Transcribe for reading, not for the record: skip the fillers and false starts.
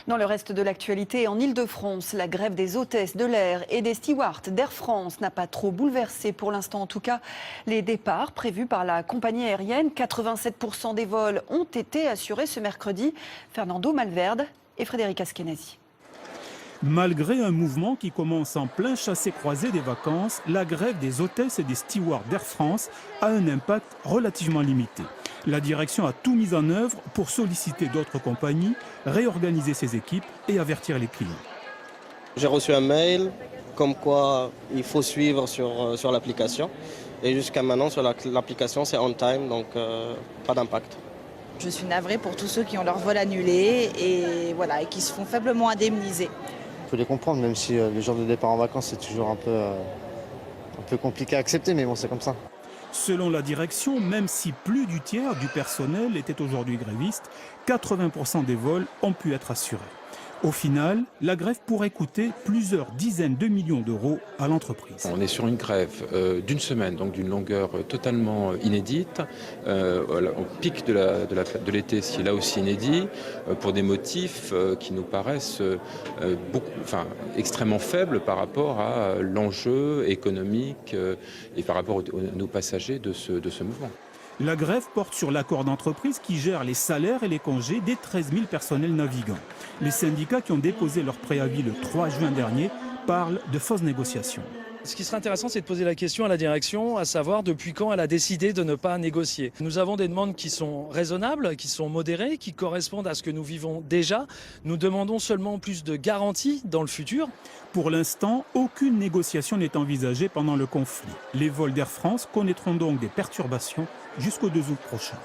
Dans le reste de l'actualité, en Île-de-France, la grève des hôtesses de l'air et des stewards d'Air France n'a pas trop bouleversé pour l'instant. En tout cas, les départs prévus par la compagnie aérienne, 87% des vols ont été assurés ce mercredi. Fernando Malverde et Frédéric Askenazi. Malgré un mouvement qui commence en plein chassé-croisé des vacances, la grève des hôtesses et des stewards d'Air France a un impact relativement limité. La direction a tout mis en œuvre pour solliciter d'autres compagnies, réorganiser ses équipes et avertir les clients. J'ai reçu un mail comme quoi il faut suivre sur l'application. Et jusqu'à maintenant, sur l'application, c'est on time, donc pas d'impact. Je suis navrée pour tous ceux qui ont leur vol annulé et qui se font faiblement indemniser. On peut les comprendre, même si les jours de départ en vacances, c'est toujours un peu compliqué à accepter, mais bon, c'est comme ça. Selon la direction, même si plus du tiers du personnel était aujourd'hui gréviste, 80% des vols ont pu être assurés. Au final, la grève pourrait coûter plusieurs dizaines de millions d'euros à l'entreprise. On est sur une grève d'une semaine, donc d'une longueur totalement inédite, au pic de l'été, ce qui est là aussi inédit, pour des motifs qui nous paraissent extrêmement faibles par rapport à l'enjeu économique et par rapport à nos passagers de ce mouvement. La grève porte sur l'accord d'entreprise qui gère les salaires et les congés des 13 000 personnels navigants. Les syndicats qui ont déposé leur préavis le 3 juin dernier parlent de fausses négociations. Ce qui serait intéressant, c'est de poser la question à la direction, à savoir depuis quand elle a décidé de ne pas négocier. Nous avons des demandes qui sont raisonnables, qui sont modérées, qui correspondent à ce que nous vivons déjà. Nous demandons seulement plus de garanties dans le futur. Pour l'instant, aucune négociation n'est envisagée pendant le conflit. Les vols d'Air France connaîtront donc des perturbations jusqu'au 2 août prochain.